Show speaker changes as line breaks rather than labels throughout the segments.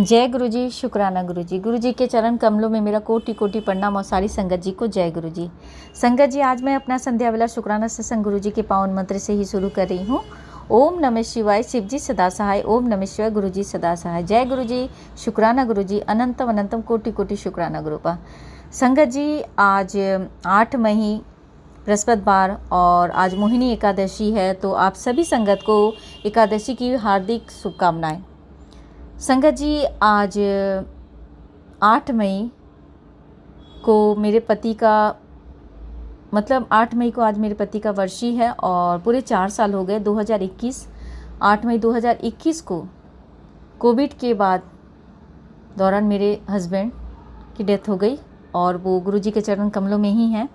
जय गुरु जी, शुक्राना गुरु जी। गुरु जी के चरण कमलों में मेरा कोटि कोटि प्रणाम और सारी संगत जी को जय गुरु जी। संगत जी, आज मैं अपना संध्या वेला शुक्राना सत्संग गुरु जी के पावन मंत्र से ही शुरू कर रही हूँ। ओम नमः शिवाय, शिव जी सदा सहाय। ओम नमः शिवाय, गुरु जी सदा सहाय। जय गुरु जी, शुक्राना गुरु जी। अनंतम अनंतम कोटि कोटि शुक्राना गुरुपा। संगत जी, आज 8 मई बृहस्पतिवार और आज मोहिनी एकादशी है, तो आप सभी संगत को एकादशी की हार्दिक शुभकामनाएं। संगत जी, आज 8 मई को मेरे पति का 8 मई को आज मेरे पति का वर्षी है और पूरे 4 साल हो गए। 8 मई 2021 को कोविड के बाद दौरान मेरे हस्बैंड की डेथ हो गई और वो गुरु जी के चरण कमलों में ही हैं।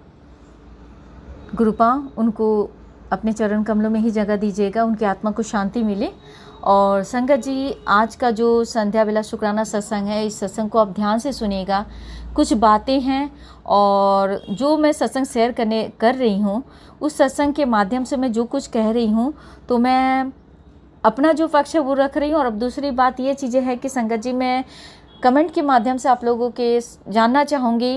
गुरुपा उनको अपने चरण कमलों में ही जगह दीजिएगा, उनकी आत्मा को शांति मिले। और संगत जी, आज का जो संध्या वेला शुक्राना सत्संग है, इस सत्संग को आप ध्यान से सुनिएगा। कुछ बातें हैं और जो मैं सत्संग शेयर कर रही हूँ, उस सत्संग के माध्यम से मैं जो कुछ कह रही हूँ तो मैं अपना जो पक्ष है वो रख रही हूँ। और अब दूसरी बात ये चीज़ें है कि संगत जी, मैं कमेंट के माध्यम से आप लोगों के जानना चाहूँगी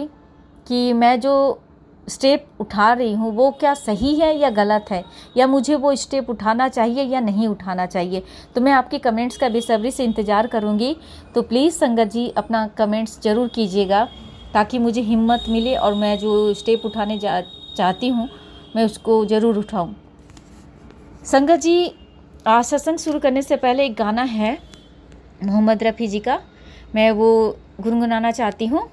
कि मैं जो स्टेप उठा रही हूँ वो क्या सही है या गलत है, या मुझे वो स्टेप उठाना चाहिए या नहीं उठाना चाहिए। तो मैं आपके कमेंट्स का बेसब्री से इंतज़ार करूँगी। तो प्लीज़ संगत जी, अपना कमेंट्स ज़रूर कीजिएगा ताकि मुझे हिम्मत मिले और मैं जो स्टेप उठाने चाहती हूँ मैं उसको ज़रूर उठाऊँ। संगत जी, आज सत्संग शुरू करने से पहले एक गाना है मोहम्मद रफ़ी जी का, मैं वो गुनगुनाना चाहती हूँ।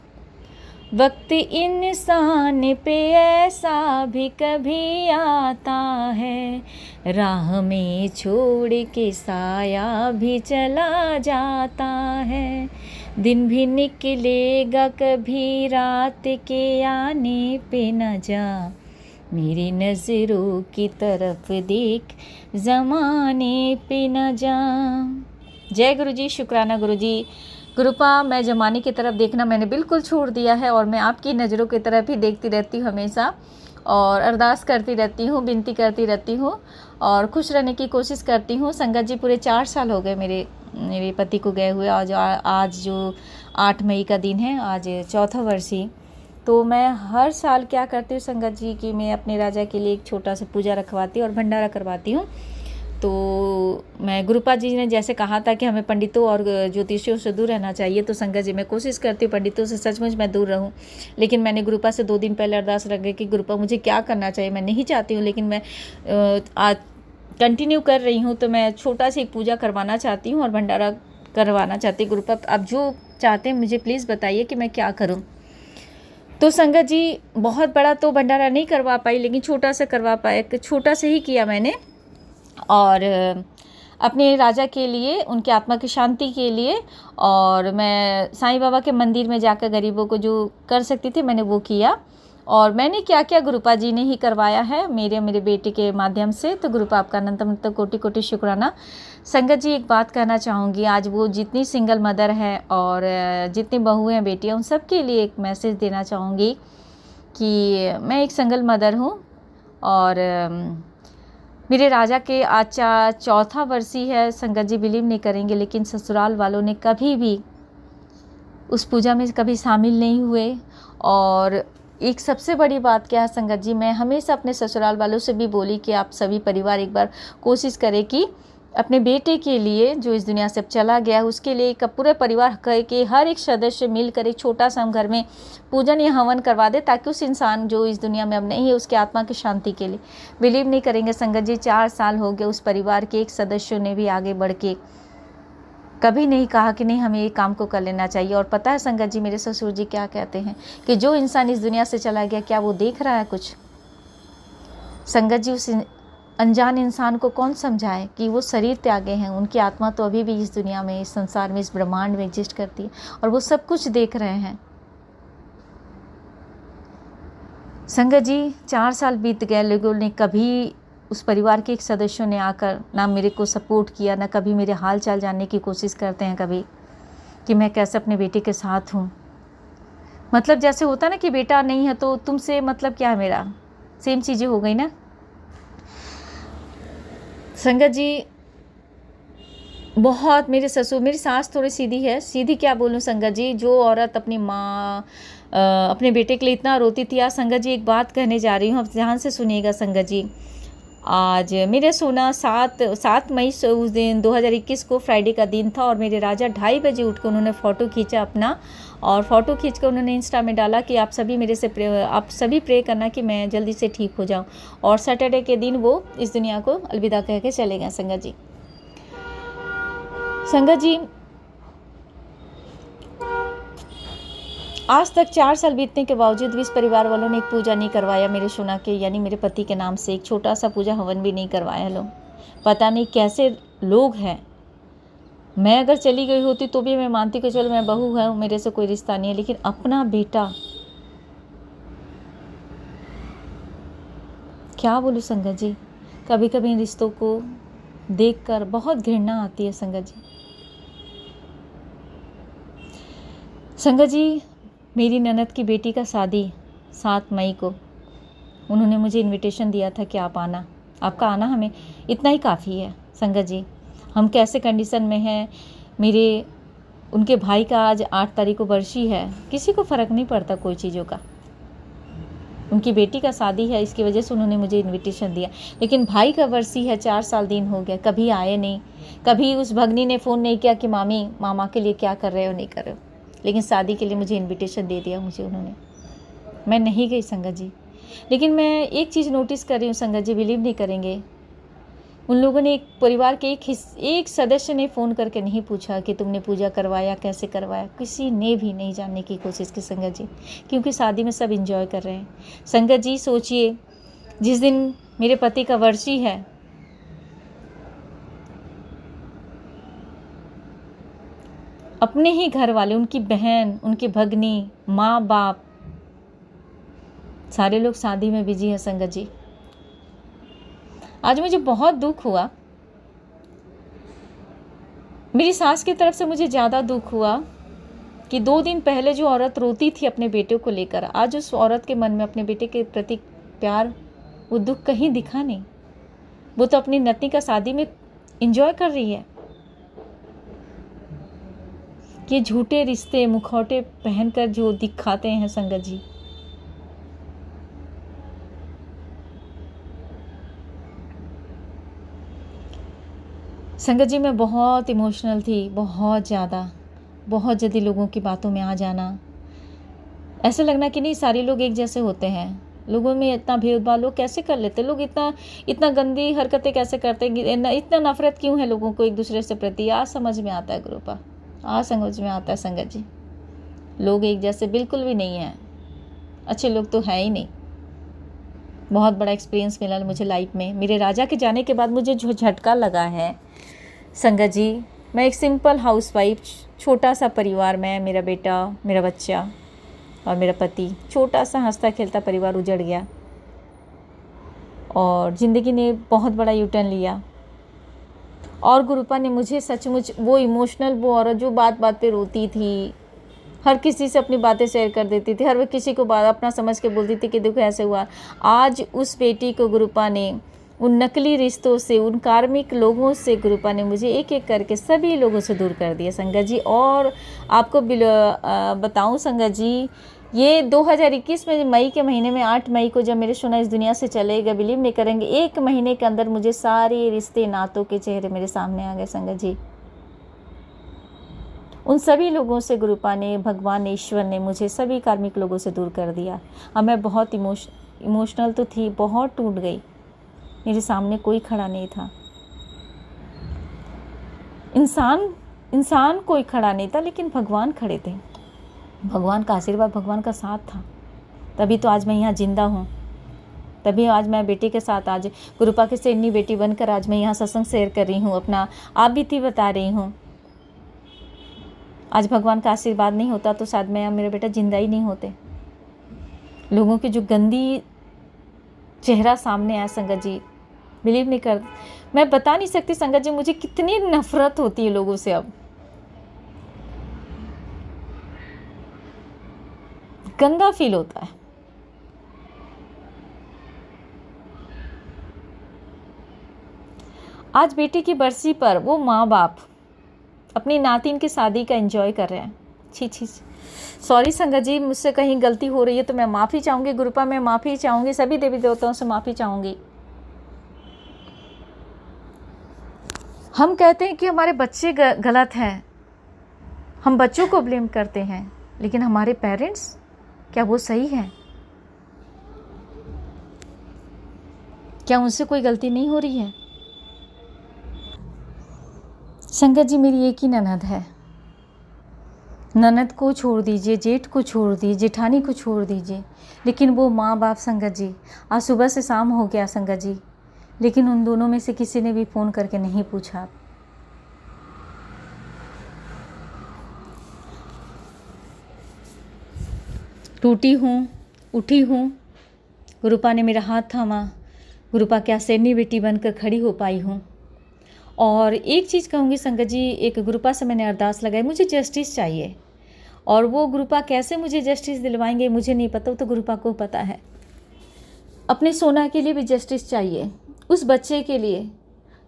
वक्त इंसान पे ऐसा भी कभी आता है, राह में छोड़ के साया भी चला जाता है। दिन भी निकलेगा कभी रात के आने पे न जा, मेरी नज़रों की तरफ देख ज़माने पे न जा। जय गुरु जी, शुक्राना गुरु जी। गुरुपा, मैं ज़माने की तरफ देखना मैंने बिल्कुल छोड़ दिया है और मैं आपकी नज़रों की तरफ ही देखती रहती हूँ हमेशा, और अरदास करती रहती हूँ, विनती करती रहती हूँ और खुश रहने की कोशिश करती हूँ। संगत जी, पूरे 4 साल हो गए मेरे पति को गए हुए। आज जो 8 मई का दिन है, आज 4था वर्षी। तो मैं हर साल क्या करती हूँ संगत जी कि मैं अपने राजा के लिए एक छोटा सा पूजा रखवाती और भंडारा करवाती हूँ। तो मैं गुरुपा जी ने जैसे कहा था कि हमें पंडितों और ज्योतिषियों से दूर रहना चाहिए, तो संगत जी मैं कोशिश करती हूँ पंडितों से सचमुच मैं दूर रहूँ। लेकिन मैंने गुरुपा से 2 दिन पहले अरदास रख गई कि गुरुपा मुझे क्या करना चाहिए, मैं नहीं चाहती हूँ लेकिन मैं आज कंटिन्यू कर रही हूँ। तो मैं छोटा सी एक पूजा करवाना चाहती हूँ और भंडारा करवाना चाहती हूँ। गुरुपा, आप जो चाहते हैं मुझे प्लीज़ बताइए कि मैं क्या करूँ। तो संगत जी, बहुत बड़ा तो भंडारा नहीं करवा पाई लेकिन छोटा सा करवा पाए, छोटा से ही किया मैंने। और अपने राजा के लिए, उनकी आत्मा की शांति के लिए, और मैं साईं बाबा के मंदिर में जाकर गरीबों को जो कर सकती थी मैंने वो किया। और मैंने क्या क्या गुरुपा जी ने ही करवाया है मेरे बेटे के माध्यम से। तो गुरुपा, आपका अनंतम कोटि कोटि शुक्राना। संगत जी, एक बात कहना चाहूँगी, आज वो जितनी सिंगल मदर है और जितनी बहुएँ हैं, बेटियाँ, उन सब के लिए एक मैसेज देना चाहूँगी कि मैं एक सिंगल मदर हूँ और मेरे राजा के आज 4था वर्षी है। संगत जी, बिलीव नहीं करेंगे लेकिन ससुराल वालों ने कभी भी उस पूजा में कभी शामिल नहीं हुए। और एक सबसे बड़ी बात क्या है संगत जी, मैं हमेशा अपने ससुराल वालों से भी बोली कि आप सभी परिवार एक बार कोशिश करें कि अपने बेटे के लिए जो इस दुनिया से अब चला गया है, उसके लिए एक पूरे परिवार के हर एक सदस्य मिलकर एक छोटा सा हम घर में पूजन या हवन करवा दे, ताकि उस इंसान जो इस दुनिया में अब नहीं है उसकी आत्मा की शांति के लिए। बिलीव नहीं करेंगे संगत जी, 4 साल हो गए, उस परिवार के एक सदस्य ने भी आगे बढ़ के कभी नहीं कहा कि नहीं हमें ये काम को कर लेना चाहिए। और पता है संगत जी, मेरे ससुर जी क्या कहते हैं कि जो इंसान इस दुनिया से चला गया, क्या वो देख रहा है कुछ? संगत जी, उस अनजान इंसान को कौन समझाए कि वो शरीर त्यागे हैं, उनकी आत्मा तो अभी भी इस दुनिया में, इस संसार में, इस ब्रह्मांड में एग्जिस्ट करती है और वो सब कुछ देख रहे हैं। संगत जी, 4 साल बीत गए, लोगों ने कभी, उस परिवार के एक सदस्यों ने आकर ना मेरे को सपोर्ट किया, ना कभी मेरे हाल चाल जानने की कोशिश करते हैं कभी कि मैं कैसे अपने बेटे के साथ हूँ। मतलब जैसे होता ना कि बेटा नहीं है तो तुमसे मतलब क्या है मेरा, सेम चीज़ें हो गई ना। संगत जी, बहुत मेरे ससुर, मेरी सास थोड़ी सीधी है, सीधी क्या बोलूँ संगत जी, जो औरत अपनी माँ अपने बेटे के लिए इतना रोती थी। आज संगत जी एक बात कहने जा रही हूँ, अब ध्यान से सुनिएगा संगत जी। आज मेरे सोना 7 मई से उस दिन 2021 को फ्राइडे का दिन था, और मेरे राजा 2:30 बजे उठ कर उन्होंने फ़ोटो खींचा अपना, और फ़ोटो खींच कर उन्होंने इंस्टा में डाला कि आप सभी मेरे से आप सभी प्रे करना कि मैं जल्दी से ठीक हो जाऊं। और सैटरडे के दिन वो इस दुनिया को अलविदा कह के चले गए संगत जी। संगत जी, आज तक 4 साल बीतने के बावजूद भी इस परिवार वालों ने एक पूजा नहीं करवाया मेरे सोना के, यानी मेरे पति के नाम से एक छोटा सा पूजा हवन भी नहीं करवाया लोग। पता नहीं कैसे लोग हैं। मैं अगर चली गई होती तो भी मैं मानती कि चलो मैं बहू है, मेरे से कोई रिश्ता नहीं है, लेकिन अपना बेटा, क्या बोलूँ संगत जी, कभी कभी इन रिश्तों को देखकर बहुत घृणा आती है संगत जी। संगत जी, मेरी ननद की बेटी का शादी 7 मई को, उन्होंने मुझे इनविटेशन दिया था कि आप आना, आपका आना हमें इतना ही काफ़ी है संगत जी। हम कैसे कंडीशन में हैं, उनके भाई का आज 8 तारीख को बरसी है, किसी को फ़र्क नहीं पड़ता कोई चीज़ों का। उनकी बेटी का शादी है, इसकी वजह से उन्होंने मुझे इनविटेशन दिया, लेकिन भाई का बरसी है, 4 साल दिन हो गया, कभी आए नहीं। कभी उस भगनी ने फ़ोन नहीं किया कि मामी मामा के लिए क्या कर रहे हो, नहीं कर रहे हो, लेकिन शादी के लिए मुझे इनविटेशन दे दिया मुझे उन्होंने। मैं नहीं गई संगत जी। लेकिन मैं एक चीज़ नोटिस कर रही हूँ संगत जी, बिलीव नहीं करेंगे, उन लोगों ने, एक परिवार के एक सदस्य ने फ़ोन करके नहीं पूछा कि तुमने पूजा करवाया, कैसे करवाया, किसी ने भी नहीं जानने की कोशिश की संगत जी, क्योंकि शादी में सब एंजॉय कर रहे हैं। संगत जी सोचिए, जिस दिन मेरे पति का वर्षी है, अपने ही घर वाले, उनकी बहन, उनकी भगनी, माँ बाप, सारे लोग शादी में बिजी है संगत जी। आज मुझे बहुत दुख हुआ, मेरी सास की तरफ से मुझे ज़्यादा दुख हुआ कि 2 दिन पहले जो औरत रोती थी अपने बेटे को लेकर, आज उस औरत के मन में अपने बेटे के प्रति प्यार, वो दुख कहीं दिखा नहीं। वो तो अपनी नतनी का शादी में एंजॉय कर रही है। ये झूठे रिश्ते मुखौटे पहनकर जो दिखाते हैं संगत जी, संगत जी मैं बहुत इमोशनल थी, बहुत ज़्यादा, बहुत जल्दी लोगों की बातों में आ जाना, ऐसा लगना कि नहीं सारे लोग एक जैसे होते हैं, लोगों में इतना भेदभाव लोग कैसे कर लेते, लोग इतना गंदी हरकतें कैसे करते, इतना नफरत क्यों है लोगों को एक दूसरे से प्रति। आज समझ में आता है गुरुपा, आज समझ में आता है संगत जी, लोग एक जैसे बिल्कुल भी नहीं हैं, अच्छे लोग तो हैं ही नहीं। बहुत बड़ा एक्सपीरियंस मिला मुझे लाइफ में। मेरे राजा के जाने के बाद मुझे जो झटका लगा है संगत जी, मैं एक सिंपल हाउसवाइफ, छोटा सा परिवार में, मेरा बेटा, मेरा बच्चा और मेरा पति, छोटा सा हंसता खेलता परिवार उजड़ गया, और ज़िंदगी ने बहुत बड़ा यूटर्न लिया। और गुरुपा ने मुझे सचमुच वो इमोशनल, वो औरत जो बात बात पे रोती थी, हर किसी से अपनी बातें शेयर कर देती थी, हर किसी को बात अपना समझ के बोलती थी कि देखो ऐसे हुआ, आज उस बेटी को गुरुपा ने, उन नकली रिश्तों से, उन कार्मिक लोगों से गुरुपा ने मुझे एक एक करके सभी लोगों से दूर कर दिया संगत जी। और आपको बताऊं संगत जी, ये 2021 में मई के महीने में 8 मई को जब मेरे सोना इस दुनिया से चले गए, बिलीव नहीं करेंगे, 1 महीने के अंदर मुझे सारे रिश्ते नातों के चेहरे मेरे सामने आ गए संगत जी। उन सभी लोगों से गुरुपा ने, भगवान ने, ईश्वर ने मुझे सभी कार्मिक लोगों से दूर कर दिया। अब मैं बहुत इमोशनल तो थी, बहुत टूट गई, मेरे सामने कोई खड़ा नहीं था, इंसान कोई खड़ा नहीं था, लेकिन भगवान खड़े थे, भगवान का आशीर्वाद, भगवान का साथ था, तभी तो आज मैं यहाँ जिंदा हूँ, तभी आज मैं बेटे के साथ, आज गुरुपा के सेनी बेटी बनकर आज मैं यहाँ सत्संग शेयर कर रही हूँ, अपना आप बीती बता रही हूँ। आज भगवान का आशीर्वाद नहीं होता तो शायद मैं या मेरा बेटा जिंदा ही नहीं होते। लोगों की जो गंदी चेहरा सामने आया संगत जी, बिलीव नहीं कर, मैं बता नहीं सकती संगत जी, मुझे कितनी नफरत होती है लोगों से, अब गंदा फील होता है। आज बेटी की बरसी पर वो माँ बाप अपनी नातिन की शादी का एंजॉय कर रहे हैं। छी छी, सॉरी संगत जी, मुझसे कहीं गलती हो रही है तो मैं माफ़ी चाहूँगी। गुरुपा मैं माफ़ी चाहूँगी, सभी देवी देवताओं से माफ़ी चाहूँगी। हम कहते हैं कि हमारे बच्चे गलत हैं, हम बच्चों को ब्लेम करते हैं, लेकिन हमारे पेरेंट्स, क्या वो सही हैं? क्या उनसे कोई गलती नहीं हो रही है? संगत जी, मेरी एक ही ननद है। ननद को छोड़ दीजिए, जेठ को छोड़ दीजिए, जेठानी को छोड़ दीजिए, लेकिन वो माँ बाप संगत जी, आज सुबह से शाम हो गया संगत जी, लेकिन उन दोनों में से किसी ने भी फ़ोन करके नहीं पूछा। टूटी हूँ, उठी हूँ, गुरुपा ने मेरा हाथ थामा, गुरुपा क्या सेनी बेटी बनकर खड़ी हो पाई हूँ। और एक चीज़ कहूँगी संगत जी, एक गुरुपा से मैंने अरदास लगाई, मुझे जस्टिस चाहिए, और वो गुरुपा कैसे मुझे जस्टिस दिलवाएंगे मुझे नहीं पता, वो तो गुरुपा को पता है। अपने सोना के लिए भी जस्टिस चाहिए, उस बच्चे के लिए,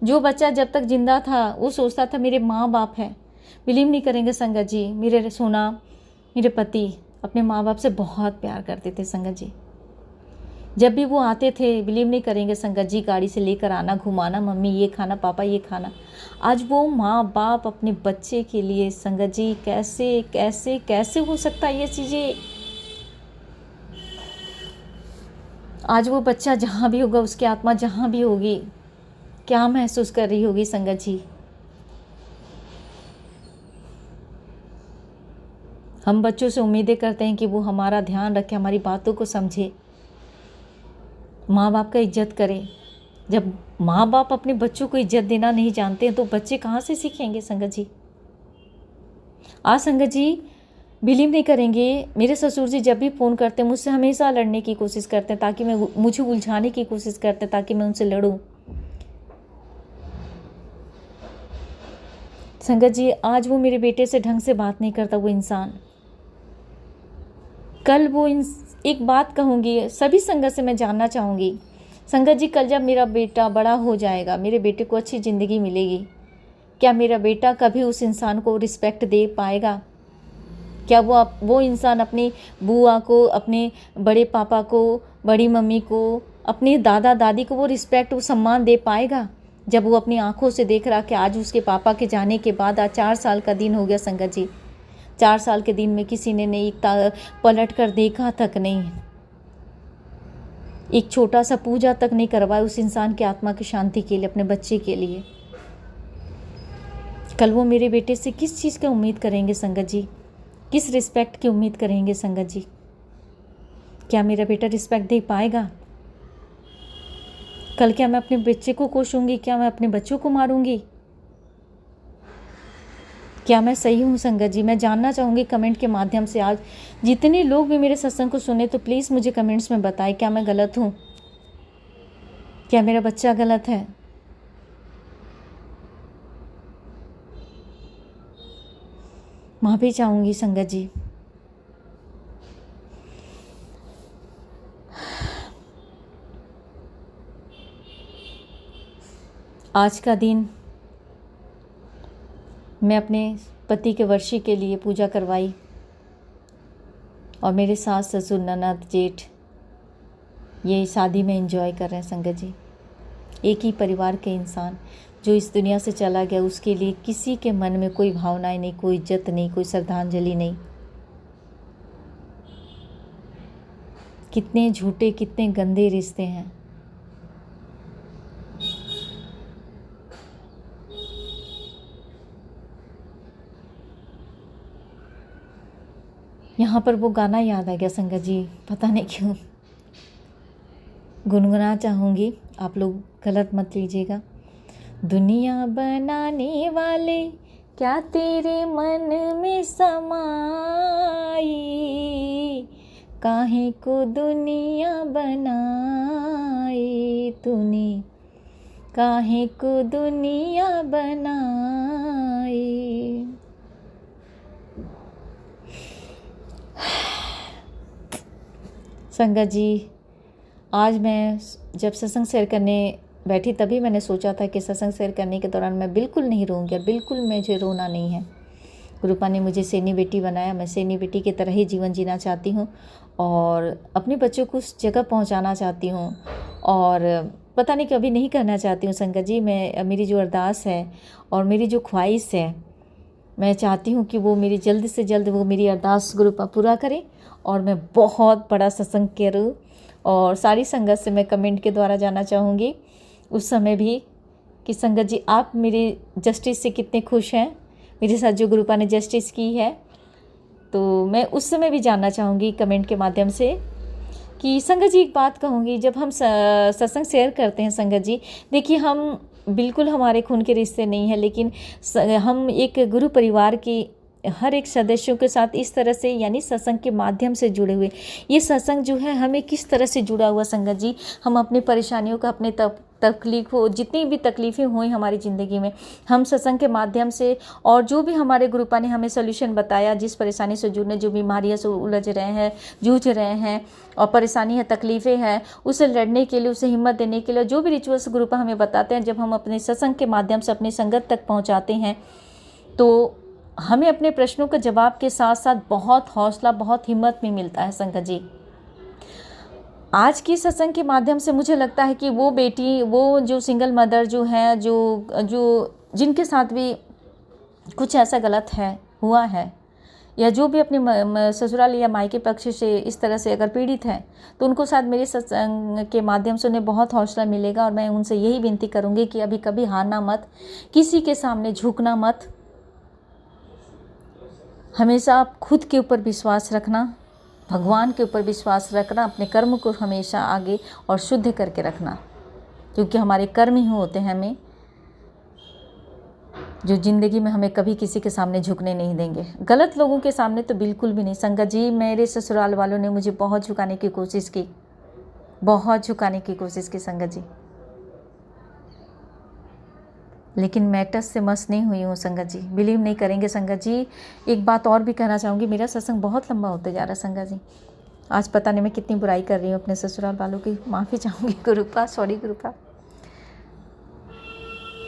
जो बच्चा जब तक जिंदा था वो सोचता था मेरे माँ बाप हैं। बिलीव नहीं करेंगे संगत जी, मेरे सोना, मेरे पति अपने माँ बाप से बहुत प्यार करते थे संगत जी। जब भी वो आते थे, बिलीव नहीं करेंगे संगत जी, गाड़ी से लेकर आना, घुमाना, मम्मी ये खाना, पापा ये खाना। आज वो माँ बाप अपने बच्चे के लिए संगत जी, कैसे कैसे कैसे हो सकता है ये चीज़ें? आज वो बच्चा जहाँ भी होगा, उसकी आत्मा जहाँ भी होगी, क्या महसूस कर रही होगी संगत जी? हम बच्चों से उम्मीदें करते हैं कि वो हमारा ध्यान रखे, हमारी बातों को समझे, माँ बाप का इज्जत करे। जब माँ बाप अपने बच्चों को इज्जत देना नहीं जानते हैं तो बच्चे कहाँ से सीखेंगे संगत जी? आज संगत जी बिलीव नहीं करेंगे, मेरे ससुर जी जब भी फ़ोन करते हैं मुझसे हमेशा लड़ने की कोशिश करते हैं, ताकि मुझे उलझाने की कोशिश करते हैं, ताकि मैं उनसे लड़ूं। संगत जी, आज वो मेरे बेटे से ढंग से बात नहीं करता, वो इंसान। कल वो एक बात कहूँगी, सभी संगत से मैं जानना चाहूँगी संगत जी, कल जब मेरा बेटा बड़ा हो जाएगा, मेरे बेटे को अच्छी ज़िंदगी मिलेगी, क्या मेरा बेटा कभी उस इंसान को रिस्पेक्ट दे पाएगा? क्या वो इंसान अपनी बुआ को, अपने बड़े पापा को, बड़ी मम्मी को, अपने दादा दादी को वो रिस्पेक्ट, वो सम्मान दे पाएगा? जब वो अपनी आंखों से देख रहा कि आज उसके पापा के जाने के बाद आज 4 साल का दिन हो गया संगत जी, 4 साल के दिन में किसी ने नहीं पलट कर देखा तक नहीं, एक छोटा सा पूजा तक नहीं करवाया उस इंसान की आत्मा की शांति के लिए, अपने बच्चे के लिए। कल वो मेरे बेटे से किस चीज़ की उम्मीद करेंगे संगत जी? किस रिस्पेक्ट की उम्मीद करेंगे संगत जी? क्या मेरा बेटा रिस्पेक्ट दे पाएगा? कल क्या मैं अपने बच्चे को कोसूंगी? क्या मैं अपने बच्चों को मारूंगी? क्या मैं सही हूँ संगत जी? मैं जानना चाहूँगी कमेंट के माध्यम से। आज जितने लोग भी मेरे सत्संग को सुने तो प्लीज़ मुझे कमेंट्स में बताएं, क्या मैं गलत हूँ? क्या मेरा बच्चा गलत है? माफ़ी चाहूँगी संगत जी। आज का दिन मैं अपने पति के वर्षी के लिए पूजा करवाई, और मेरे सास ससुर ननद जेठ ये शादी में एंजॉय कर रहे हैं संगत जी। एक ही परिवार के इंसान जो इस दुनिया से चला गया, उसके लिए किसी के मन में कोई भावनाएं नहीं, कोई इज्जत नहीं, कोई श्रद्धांजलि नहीं। कितने झूठे, कितने गंदे रिश्ते हैं। यहाँ पर वो गाना याद आ गया संगत जी, पता नहीं क्यों गुनगुना चाहूँगी, आप लोग गलत मत लीजिएगा। दुनिया बनाने वाले क्या तेरे मन में समाई, काहे को दुनिया बनाई तूने, काहे को दुनिया बनाई। संगत जी, आज मैं जब सत्संग शेयर करने बैठी तभी मैंने सोचा था कि सत्संग शेयर करने के दौरान मैं बिल्कुल नहीं रोऊंगी और बिल्कुल मुझे रोना नहीं है। गुरुपा ने मुझे सेनी बेटी बनाया, मैं सेनी बेटी की तरह ही जीवन जीना चाहती हूँ और अपने बच्चों को उस जगह पहुँचाना चाहती हूँ और पता नहीं कभी नहीं करना चाहती हूँ संगत जी। मेरी जो अरदास है और मेरी जो ख्वाहिश है, मैं चाहती हूँ कि वो मेरी जल्द से जल्द वो मेरी अरदास गुरुपा पूरा करे और मैं बहुत बड़ा सत्संग करूँ। और सारी संगत से मैं कमेंट के द्वारा जानना चाहूँगी उस समय भी कि संगत जी आप मेरी जस्टिस से कितने खुश हैं, मेरे साथ जो गुरुपा ने जस्टिस की है। तो मैं उस समय भी जानना चाहूँगी कमेंट के माध्यम से कि संगत जी एक बात कहूँगी, जब हम सत्संग शेयर करते हैं संगत जी, देखिए हम बिल्कुल हमारे खून के रिश्ते नहीं हैं, लेकिन हम एक गुरु परिवार की हर एक सदस्यों के साथ इस तरह से यानी सत्संग के माध्यम से जुड़े हुए। ये सत्संग जो है हमें किस तरह से जुड़ा हुआ संगत जी, हम अपनी परेशानियों का अपने तकलीफ़ों जितनी भी तकलीफ़ें हुई हमारी ज़िंदगी में, हम सत्संग के माध्यम से और जो भी हमारे गुरुपा ने हमें सोल्यूशन बताया, जिस परेशानी से जुड़ने, जो बीमारियों से उलझ रहे हैं, जूझ रहे हैं और परेशानी है, तकलीफ़ें हैं, उसे लड़ने के लिए, उसे हिम्मत देने के लिए जो भी रिचुअल्स गुरुपा हमें बताते हैं, जब हम अपने सत्संग के माध्यम से अपनी संगत तक पहुँचाते हैं तो हमें अपने प्रश्नों के जवाब के साथ साथ बहुत हौसला, बहुत हिम्मत भी मिलता है संगत जी। आज की सत्संग के माध्यम से मुझे लगता है कि वो बेटी, वो जो सिंगल मदर जो है, जो जिनके साथ भी कुछ ऐसा गलत है हुआ है या जो भी अपने ससुराल या मायके पक्ष से इस तरह से अगर पीड़ित है, तो उनको शायद मेरे सत्संग के माध्यम से उन्हें बहुत हौसला मिलेगा। और मैं उनसे यही विनती करूँगी कि अभी कभी हारना मत, किसी के सामने झुकना मत, हमेशा आप खुद के ऊपर विश्वास रखना, भगवान के ऊपर विश्वास रखना, अपने कर्म को हमेशा आगे और शुद्ध करके रखना, क्योंकि हमारे कर्म ही होते हैं हमें जो ज़िंदगी में हमें कभी किसी के सामने झुकने नहीं देंगे, गलत लोगों के सामने तो बिल्कुल भी नहीं। संगत जी मेरे ससुराल वालों ने मुझे बहुत झुकाने की कोशिश की, बहुत झुकाने की कोशिश की संगत जी, लेकिन मैं टस से मस नहीं हुई हूँ संगत जी, बिलीव नहीं करेंगे संगत जी। एक बात और भी कहना चाहूँगी, मेरा सत्संग बहुत लंबा होते जा रहा है संगत जी। आज पता नहीं मैं कितनी बुराई कर रही हूँ अपने ससुराल वालों की, माफ़ी चाहूँगी गुरुपा, सॉरी गुरुपा।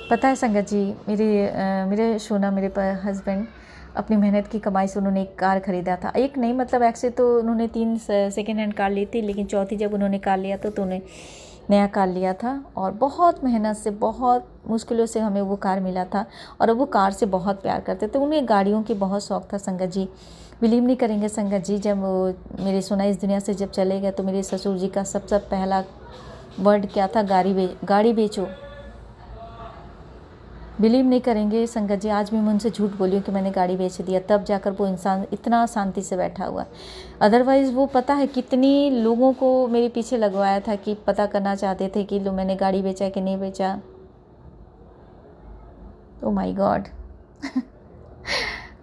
पता है संगत जी, मेरे सोना, मेरे हस्बैंड अपनी मेहनत की कमाई से उन्होंने एक कार ख़रीदा था। एक नहीं, मतलब ऐसे तो उन्होंने 3 सेकेंड हैंड कार ली थी, लेकिन चौथी जब उन्होंने कार लिया तो उन्हें नया कार लिया था और बहुत मेहनत से, बहुत मुश्किलों से हमें वो कार मिला था और वो कार से बहुत प्यार करते थे। उन्हें गाड़ियों की बहुत शौक़ था संगत जी। बिलीव नहीं करेंगे संगत जी, जब मेरे सोना इस दुनिया से जब चले गए तो मेरे ससुर जी का सबसे पहला वर्ड क्या था, गाड़ी बेचो। बिलीव नहीं करेंगे संगत जी, आज भी मैं उनसे झूठ बोली हूँ कि मैंने गाड़ी बेच दिया, तब जाकर वो इंसान इतना शांति से बैठा हुआ। अदरवाइज़ वो पता है कितनी लोगों को मेरे पीछे लगवाया था कि पता करना चाहते थे कि लो मैंने गाड़ी बेचा कि नहीं बेचा। ओ माय गॉड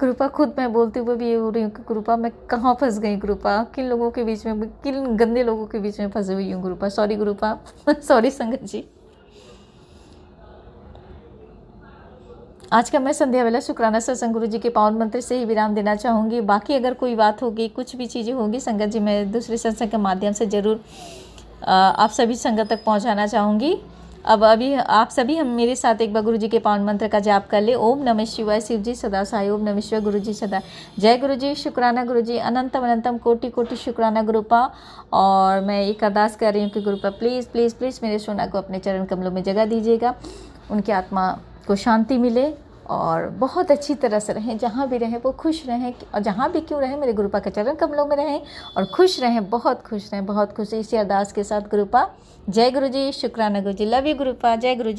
कृपा, खुद मैं बोलते हुए भी ये हो रही हूँ कि कृपा मैं कहाँ फंस गई कृपा, किन लोगों के बीच में, किन गंदे लोगों के बीच में फंसी हुई हूँ कृपा। सॉरी कृपा सॉरी संगत जी। आज का मैं संध्या वेला शुक्राना सत्संग गुरु जी के पावन मंत्र से ही विराम देना चाहूँगी। बाकी अगर कोई बात होगी, कुछ भी चीज़ें होंगी संगत जी, मैं दूसरे सत्संग के माध्यम से ज़रूर आप सभी संगत तक पहुँचाना चाहूँगी। अब अभी आप सभी हम मेरे साथ एक बार गुरु जी के पावन मंत्र का जाप कर ले। ओम नमः शिवाय, शिव जी सदा साई, ओम नमः शिवाय, गुरु जी सदा जय गुरु जी, शुक्राना गुरु जी, अनंतम अनंतम कोटि कोटि शुक्राना गुरुपा। और मैं एक अरदास कर रही हूँ कि गुरुपा प्लीज़ प्लीज़ प्लीज़ मेरे सोना को अपने चरण कमलों में जगह दीजिएगा, उनकी आत्मा को शांति मिले और बहुत अच्छी तरह से रहें, जहाँ भी रहें वो खुश रहें, और जहाँ भी क्यों रहें मेरे गुरुपा के चरण कमलों में रहें और खुश रहें, बहुत खुश रहें, बहुत खुश। इसी अरदास के साथ गुरुपा जय गुरु जी, शुक्राना गुरु जी, लव यू गुरुपा, जय गुरु जी।